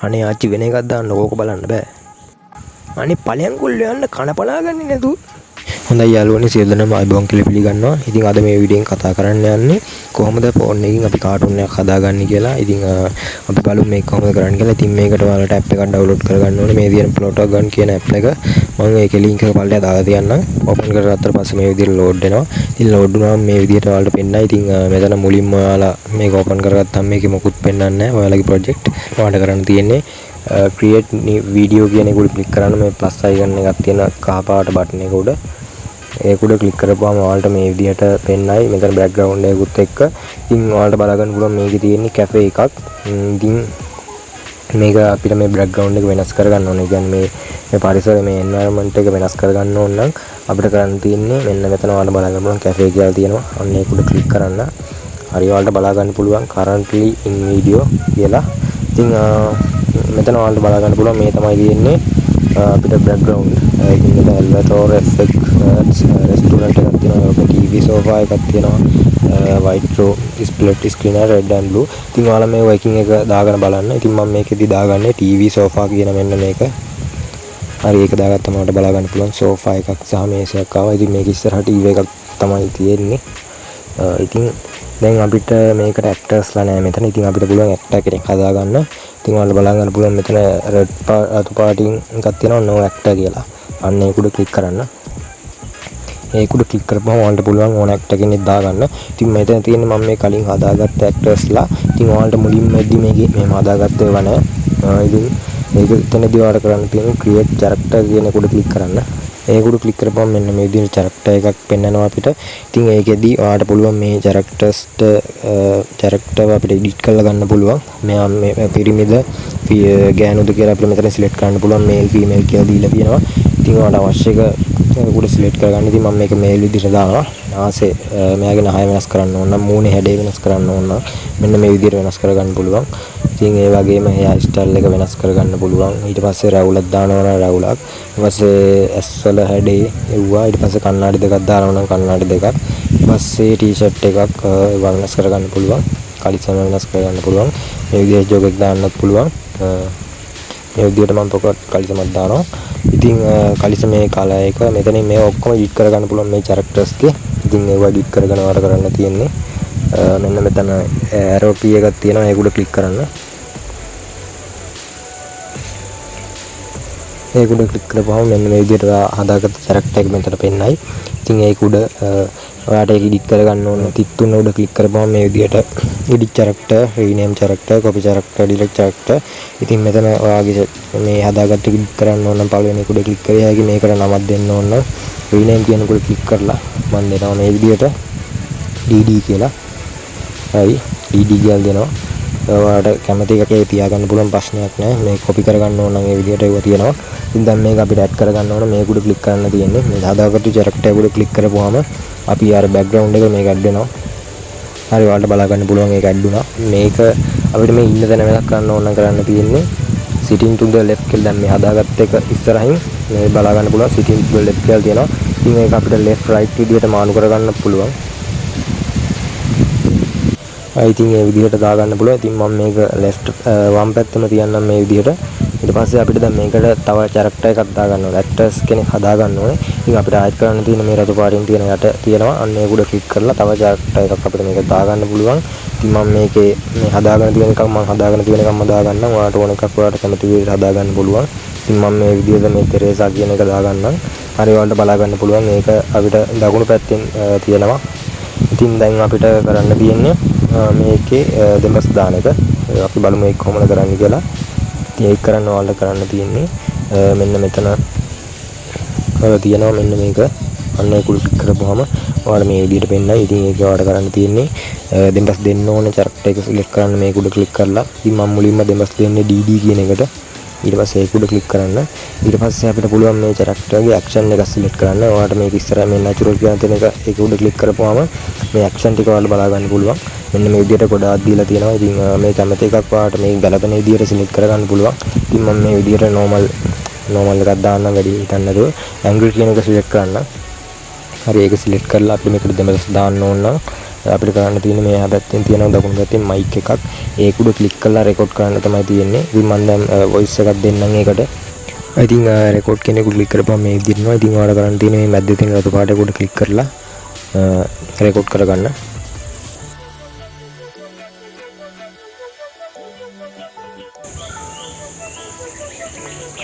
අනේ ආච්චි වෙන එකක් දාන්න ඕක බලන්න බෑ. අනේ ඵලයන් කොල්ලෝ යන්න කන පලාගන්නේ නැතුව. හොඳයි යාළුවනේ සියලු දෙනාම අයබෝන් කියලා පිළිගන්නවා. ඉතින් අද මේ වීඩියෝෙන් කතා කරන්න යන්නේ කොහොමද ෆෝන් එකකින් අපි කාටුන් එකක් හදාගන්නේ කියලා. ඉතින් අපි බලමු මේක කොහොමද කරන්නේ කියලා. ඉතින් මේකට ඔයාලට ඇප් එකක් ඩවුන්ලෝඩ් කරගන්න ඕනේ. මේ විදිහට ප්ලොටර් ගන් කියන ඇප් එක. මම ඒකේ ලින්ක් එක පල්ලෙහා දාලා තියන්නම්. ඕපන් කරගත්තට පස්සේ මේ විදිහට ලෝඩ් වෙනවා. ඉතින් ලෝඩ් වුණාම මේ විදිහට ඔයාලට පෙන්නයි. ඉතින් මෙතන මුලින්ම ඔයාලා මේක ඕපන් කරගත්තාම මේකේ මොකුත් පෙන්නන්නේ නැහැ. ඔයාලගේ ප්‍රොජෙක්ට් ඔයාලට කරන්න තියෙන්නේ create new video කියන එක උඩ ක්ලික් කරන්න. මේ ප්ලස් අයිකන් එකක් තියෙන කහ පාට බටන් එක උඩ ඒක උඩ ක්ලික් කරපුවාම ඔයාලට මේ විදිහට පෙන්නයි. මෙතන බෑග්ග්‍රවුන්ඩ් එකකුත් එක්ක. ඉතින් ඔයාලට බලා ගන්න පුළුවන් මේකේ තියෙන්නේ කැෆේ එකක්. ඉතින් මේක අපිට මේ බෑග්ග්‍රවුන්ඩ් එක වෙනස් කරගන්න ඕනේ. කියන්නේ මේ පරිසරය මේ එන්වයරන්මන්ට් එක වෙනස් කරගන්න ඕන නම් අපිට කරන්න තියෙන්නේ මෙන්න මෙතන ඔයාලට බලා ගන්න පුළුවන් කැෆේ කියලා තියෙනවා. අන්න ඒක උඩ ක්ලික් කරන්න. හරි ඔයාලට බලා ගන්න පුළුවන් currently in video කියලා. ඉතින් මෙතන ඔයාලට බලා ගන්න පුළුවන් මේ තමයි තියෙන්නේ අපිට බෑග්ග්‍රවුන්ඩ්. ඉතින් මෙතන එල්වේටර් effect restaurant එකක් තියෙනවා. ඔක TV sofa එකක් තියෙනවා. white room split screen red and blue. ඉතින් ඔයාලා මේ වයිකින් එක දාගෙන බලන්න. ඉතින් මම මේකෙදි දාගන්නේ TV sofa කියන මෙන්න මේක. හරි ඒක දාගත්තම ඔයාලට බලා ගන්න පුළුවන් sofa එකක් සහ මේසයක් ආවා. ඉතින් මේක ඉස්සරහ TV එකක් තමයි තියෙන්නේ. ඉතින් දැන් අපිට මේකට ඇක්ටර්ස්ලා නැහැ මෙතන. ඉතින් අපිට පුළුවන් ඇක්ටර් කෙනෙක් හදාගන්න. ඉතින් ඔයාලට බලා ගන්න පුළුවන් මෙතන රෙඩ් අතු පාටින් එකක් තියෙනවා no actor කියලා. අන්න ඒක උඩ ක්ලික් කරන්න. ඒක උඩ ක්ලික් කරපුවම ඔයාලට පුළුවන් ඕන ඇක්ටර් කෙනෙක් දාගන්න. ඉතින් මෙතන තියෙන්නේ මම මේ කලින් හදාගත්ත ඇක්ටර්ස්ලා. ඉතින් ඔයාලට මුලින්ම එද්දි මේකේ මෙහෙම හදාගත්ත ඒවා නැහැ. ඉතින් මේක එතනදී ඔයාලට කරන්න තියෙන්නේ create character කියන එක උඩ ක්ලික් කරන්න. ඒක උඩ ක්ලික් කරපුවම මෙන්න මේ විදිහට character එකක් පෙන්නනවා අපිට. ඉතින් ඒකෙදී ඔයාලට පුළුවන් මේ character අපිට edit කරලා ගන්න පුළුවන්. මෙයා මේ පිරිමිද ගෑනුද කියලා අපිට මෙතන select කරන්න පුළුවන්. male female කියලා දීලා තියෙනවා. ඉතින් ඔයාලට අවශ්‍ය එක උඩ select කරගන්න. ඉතින් මම මේක male විදිහට දානවා. ආසේ මෙයාගේ නහය වෙනස් කරන්න ඕන නම් මූණේ හැඩය වෙනස් කරන්න ඕන නම් මෙන්න මේ විදිහට වෙනස් කරගන්න පුළුවන්. ඉතින් ඒ වගේම hair style එක වෙනස් කරගන්න පුළුවන්. ඊට පස්සේ රැවුලක් දානවා නම් රැවුලක්. ඊට පස්සේ ඇස් වල හැඩේ එව්වා. ඊට පස්සේ කණ්ණාඩි දෙකක් දානවා නම් කණ්ණාඩි දෙකක්. ඊට පස්සේ ටී-ෂර්ට් එකක් වෙනස් කරගන්න පුළුවන්. කලිසම වෙනස් කරගන්න පුළුවන්. මේ විදිහට ජොග් එකක් දාන්නත් පුළුවන්. මේ විදිහට මම පොකට් කලිසමක් දානවා. ඉතින් කලිසමේ කලර් එක මෙතනින් මේ ඔක්කොම එඩිට් කරගන්න පුළුවන් මේ characters ගේ. ඉතින් ඒවා එඩිට් කරගෙන වර කරන්න තියෙන්නේ. මෙන්න මෙතන arrow key එකක් තියෙනවා. ඒක උඩ ක්ලික් කරන්න. ඒක උඩ ක්ලික් කරපුවම මෙන්න මේ විදිහට හදාගත්ත character එක මෙතන පෙන්නයි. ඉතින් ඒක උඩ ඔයාලට ඒක edit කරගන්න ඕන. තිත් තුන උඩ ක්ලික් කරපුවම මේ විදිහට edit character, rename character, copy character, delete character. ඉතින් මෙතන ඔයාගේ මේ හදාගත්ත edit කරන්න ඕන නම් පළවෙනි එක උඩ ක්ලික් කරලා ඒකේ මේකට නමක් දෙන්න ඕන නම් rename කියන එක උඩ ක්ලික් කරලා මම දෙනවා මේ විදිහට DD කියලා. හරි DD කියලා දෙනවා. ඔයාලට කැමති එකේ තියාගන්න පුළුවන් ප්‍රශ්නයක් නැහැ. මේක copy කරගන්න ඕන නම් ඒ විදිහට ඒවා තියෙනවා. ඉතින් දැන් මේක අපිට add කරගන්න ඕන. මේක උඩ ක්ලික් කරන්න තියෙන්නේ. මේ හදාගත්තු character එක උඩ ක්ලික් කරපුවාම අපි අර background එක මේක add වෙනවා. හරි ඔයාලට බලා ගන්න පුළුවන් ඒක add වුණා. මේක අපිට මේ ඉන්න තැන වෙනස් කරන්න ඕන නම් කරන්න තියෙන්නේ sitting to the left කියලා. දැන් මේ හදාගත්ත එක ඉස්සරහින් මේ බලා ගන්න පුළුවන් sitting to the left කියලා තියෙනවා. ඉතින් ඒක අපිට left right විදිහට මාරු කරගන්න පුළුවන්. ඉතින් මේ විදිහට දාගන්න පුළුවන්. ඉතින් මම මේක left වම් පැත්තම තියන්නම් මේ විදිහට. ඊට පස්සේ අපිට දැන් මේකට තව character එකක් දාගන්න ඕනේ. actors කෙනෙක් හදාගන්න ඕනේ. ඉතින් අපිට ආයෙත් කරන්න තියෙන මේ රතු පාටින් තියෙන යට තියෙනවා. අන්න ඒක උඩ ක්ලික් කරලා තව character එකක් අපිට මේක දාගන්න පුළුවන්. ඉතින් මම මේකේ මේ හදාගෙන තියෙන එකක් මම හදාගෙන තියෙන එකක්ම දාගන්නම්. ඔයාලට ඕන එකක් ඔයාලට කැමති විදිහට හදාගන්න පුළුවන්. ඉතින් මම මේ විදිහට මේ තෙරේසා කියන එක දාගන්නම්. හරි ඔයාලට බලා ගන්න පුළුවන්. මේක අපිට දකුණු පැත්තෙන් තියෙනවා. ඉතින් දැන් අපිට කරන්න තියෙන්නේ මේකේ දෙමස් දාන එක. අපි බලමු ඒක කොහොමද කරන්නේ කියලා. ඉතින් ඒක කරන්න ඔයාලට කරන්න තියෙන්නේ මෙන්න මෙතන තියෙනවා මෙන්න මේක. අන්න ඒක ක්ලික් කරපුවාම ඔයාලට මේ විදිහට පෙන්නයි. ඉතින් ඒක ඔයාලට කරන්න තියෙන්නේ දෙමස් දෙන්න ඕන character එක select කරන්න මේක උඩ ක්ලික් කරලා. ඉතින් මම මුලින්ම දෙමස් දෙන්නේ DD කියන එකට. ඊට පස්සේ ඒක උඩ ක්ලික් කරන්න. ඊට පස්සේ අපිට පුළුවන් මේ character ගේ action එක select කරන්න. ඔයාලට මේක ඉස්සරහ මේ natural කියන තැන එක ඒක උඩ ක්ලික් කරපුවාම මේ action ටික ඔයාලට බලා ගන්න පුළුවන්. මෙන්න මේ විදිහට ගොඩාක් දීලා තියෙනවා. ඉතින් මේ කැමති එකක් ඔයාලට මේ ගැළපෙන විදිහට select කරගන්න පුළුවන්. ඉතින් මම මේ විදිහට normal එකක් දාන්න වැඩි හිතන්නේ නැතුව angle කියන එක select කරන්න. හරි ඒක select කරලා අපිට මේකට දෙමස් දාන්න ඕන නම් අපිට කරන්න තියෙන්නේ මේ හැපැත්තෙන් තියෙන දකුණු පැත්තෙන් මයික් එකක් ඒක උඩ ක්ලික් කරලා රෙකෝඩ් කරන්න තමයි තියෙන්නේ. ඉතින් මම දැන් වොයිස් එකක් දෙන්නම් ඒකට. ඉතින් රෙකෝඩ් කියන එක ක්ලික් කරපුවම මේ විදිහට එනවා. ඉතින් ඔයාලා කරන්න තියෙන්නේ මේ මැද්දේ තියෙන රතු පාට උඩ ක්ලික් කරලා රෙකෝඩ් කරගන්න.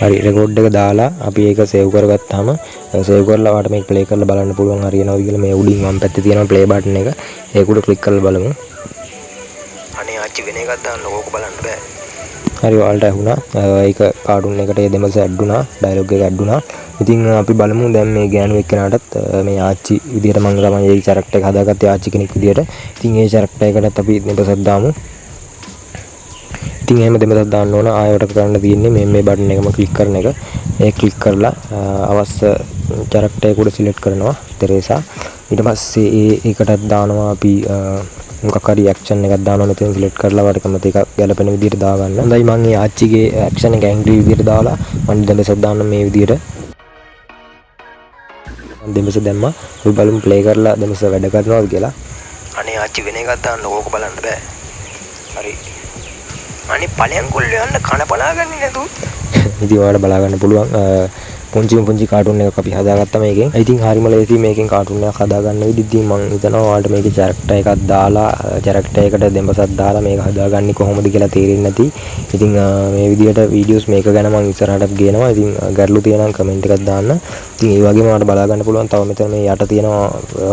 හරි රෙකෝඩ් එක දාලා අපි ඒක සේව් කරගත්තාම සේව් කරලා වාට මේක ප්ලේ කරලා බලන්න පුළුවන් හරියනවද කියලා. මේ උඩින් වම් පැත්තේ තියෙන ප්ලේ බටන් එක ඒක උඩ ක්ලික් කරලා බලමු. අනේ ආච්චි වෙන එකක් දාන්න ඕක බලන්න බෑ. හරි ඔයාලට ඇහුණා. ඒක කාටුන් එකට දෙමස ඇඩ් වුණා. ඩයලොග් එක ඇඩ් වුණා. ඉතින් අපි බලමු දැන් මේ ගෑනු එක්කනටත් මේ ආච්චි විදියට මම තමයි මේ කැරක්ටර් එක හදාගත්තේ ආච්චි කෙනෙක් විදියට. ඉතින් මේ කැරක්ටර් එකටත් අපි දෙමසක් දාමු. ඉතින් එහෙම දෙමසක් දාන්න ඕන. ආයෙත් කරන්න තියෙන්නේ මේ බටන් එකම ක්ලික් කරන එක. ඒ ක්ලික් කරලා අවශ්‍ය කැරක්ටර් එක උඩ සිලෙක්ට් කරනවා තෙරේසා. ඊට පස්සේ ඒකටත් දානවා අපි මොකක් හරි ඇක්ෂන් එකක් දානවා. මෙතන සිලෙක්ට් කරලා වට කැමති එකක් ගැලපෙන විදිහට දාගන්න. හොඳයි මම මේ ආච්චිගේ ඇක්ෂන් එක ඇන්ග්‍රි විදිහට දාලා මම දෙමසක් දාන්න මේ විදිහට. දෙමස දැම්මා. අපි බලමු ප්ලේ කරලා දෙමස වැඩ කරනවද කියලා. අනේ ආච්චි වෙන එකක් දාන්න ඕක බලන්න බෑ. හරි. අනේ ඵලයන් කොල්ල යන්න කන බලාගන්නේ නැතු. ඉතින් ඔයාලට බලා ගන්න පුළුවන්. පුංචි කාටුන් එකක් අපි හදාගත්තා මේකෙන්. ඉතින් හරිම ලේසි මේකෙන් කාටුන් එකක් හදාගන්න විදිහ. ඉතින් මම හිතනවා ඔයාලට මේකේ කැරක්ටර් එකක් දාලා කැරක්ටර් එකට දෙමසක් දාලා මේක හදාගන්නේ කොහොමද කියලා තේරෙන්නේ නැති. ඉතින් මේ විදිහට වීඩියෝස් මේක ගැන මම ඉස්සරහටත් ගේනවා. ඉතින් ගැටලු තියෙනවා කමෙන්ට් එකක් දාන්න. ඉතින් ඒ වගේම ඔයාලට බලා ගන්න පුළුවන් තව මෙතන මේ යට තියෙන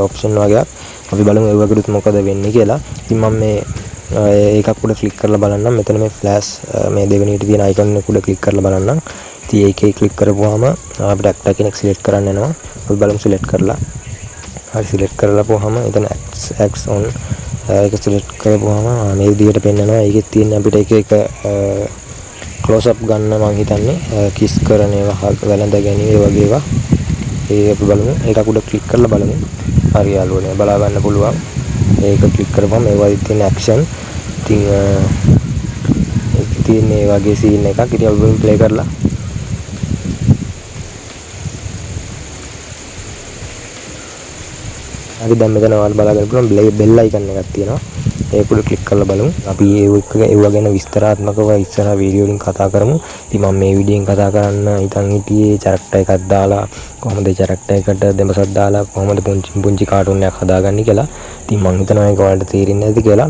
ඔප්ෂන් වගේක්. අපි බලමු ඒ වගේත් මොකද වෙන්නේ කියලා. ඉතින් මම මේ ඒකක් උඩ ක්ලික් කරලා බලන්නම්. මෙතන මේ ෆ්ලෑෂ් මේ දෙවෙනියට තියෙන අයිකන් එක උඩ ක්ලික් කරලා බලන්නම්. ඉතින් ඒකේ ක්ලික් කරපුවාම අපිට ඇක්ටර් කෙනෙක් සිලෙක්ට් කරන්න එනවා. අපි බලමු සිලෙක්ට් කරලා. හරි සිලෙක්ට් කරලාපුවාම එතන X on ඒක සිලෙක්ට් කරපුවාම මේ විදිහට පෙන්නනවා. ඒකෙත් තියෙන අපිට එක ක්ලෝස් අප් ගන්න මම හිතන්නේ කිස් කරන ඒවා වැළඳ ගැනීම ඒ වගේ ඒවා. ඒ අපි බලමු. ඒකක් උඩ ක්ලික් කරලා බලමු. හරි යාළුවනේ බලා ගන්න පුළුවන්. ඒක ක්ලික් කරපුවම ඒවා තියෙන ඇක්ෂන්. ඉතින් ඒක තියෙන මේ වගේ සීන් එකක්. ඉතින් අපි ප්ලේ කරලා හරි දැන් මෙතන ඔයාලා බලා ගන්න පුළුවන් බෙල් අයිකන් එකක් තියෙනවා. ඒක උඩ ක්ලික් කරලා බලමු. අපි ඒව ගැන විස්තරාත්මකව ඉස්සරහ වීඩියෝ වලින් කතා කරමු. ඉතින් මම මේ වීඩියෝෙන් කතා කරන්න හිතන් හිටියේ කැරක්ටර් එකක් දාලා කොහොමද කැරක්ටර් එකට දෙමසක් දාලා කොහොමද පුංචි කාටුන් එකක් හදාගන්නේ කියලා. ඉතින් මම හිතනවා ඒක ඔයාලට තේරෙන්නේ නැති කියලා.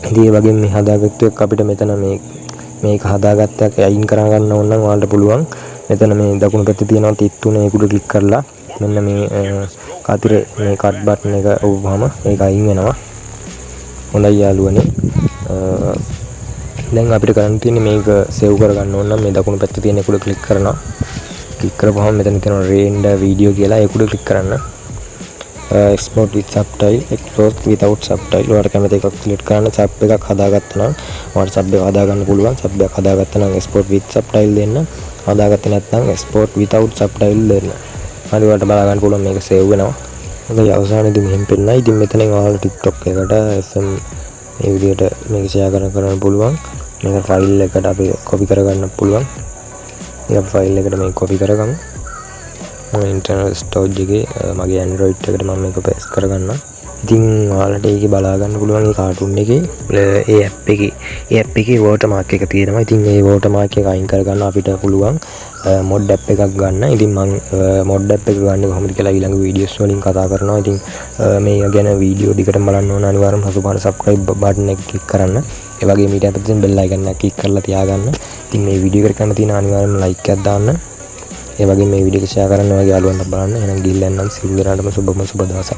ඉතින් ඒ වගේම මේ හදාගත්තු එක අපිට මෙතන මේක හදාගත්ත එක අයින් කරා ගන්න ඕන නම් ඔයාලට පුළුවන්. මෙතන මේ දකුණු පැත්තේ තියෙනවා තිත් තුන ඒක උඩ ක්ලික් කරලා මෙන්න මේ කතර මේ කට් බටන් එක ඔබවම ඒක අයින් වෙනවා. හොඳයි යාළුවනේ. දැන් අපිට කරන්න තියෙන්නේ මේක සේව් කරගන්න ඕන නම් මේ දකුණු පැත්තේ තියෙන එක උඩ ක්ලික් කරනවා. ක්ලික් කරපුවම මෙතන තියෙනවා render video කියලා ඒක උඩ ක්ලික් කරන්න. export with subtitle, export without subtitle. ඔයාලට කැමති එකක් සිලෙක්ට් කරන්න. sub එකක් හදාගත්තා නම් ඔයාලට sub එක හදාගන්න පුළුවන්. sub එකක් හදාගත්තා නම් export with subtitle දෙන්න. හදාගත්තේ නැත්නම් export without subtitle දෙන්න. හරි ඔයාලට බලා ගන්න පුළුවන් මේක සේව් වෙනවා. හොඳයි අවසානයේදී මෙහෙම පෙන්නයි. ඉතින් මෙතනින් ඔයාලට TikTok එකට FM මේ විදිහට මේක ෂෙයා කරන්න පුළුවන්. මේක ෆයිල් එකට අපි කොපි කරගන්න පුළුවන්. ඉතින් අපි ෆයිල් එකට මේක කොපි කරගමු. මම ඉන්ටර්නල් ස්ටෝරේජ් එකේ මගේ Android එකට මම මේක පේස්ට් කරගන්නවා. ඉතින් ඔයාලට ඒකේ බලා ගන්න පුළුවන් මේ කාටුන් එකේ ඒ ඇප් එකේ වෝටර්මාක් එක තියෙනවා. ඉතින් මේ වෝටර්මාක් එක අයින් කරගන්න අපිට පුළුවන් මොඩ් ඇප් එකක් ගන්න. ඉතින් මම මොඩ් ඇප් එක ගන්න කොහොමද කියලා ඊළඟ වීඩියෝස් වලින් කතා කරනවා. ඉතින් මේ ගැන වීඩියෝ දිගටම බලන්න ඕන අනිවාර්යයෙන්ම සතුටුපාන subscribe බටන් එක ක්ලික් කරන්න. ඒ වගේම ඊට පස්සේ බෙල් අයිකන් එක ක්ලික් කරලා තියාගන්න. ඉතින් මේ වීඩියෝ එකට කරන්න තියෙන අනිවාර්යයෙන්ම ලයික් එකක් දාන්න. ඒ වගේ මේ වීඩියෝ එක ෂෙයා කරන්න ඔයාගේ යාළුවන්ට බලන්න. එහෙනම් ගිහින් යන්න සිල් දරාටම සුබ දවසක්.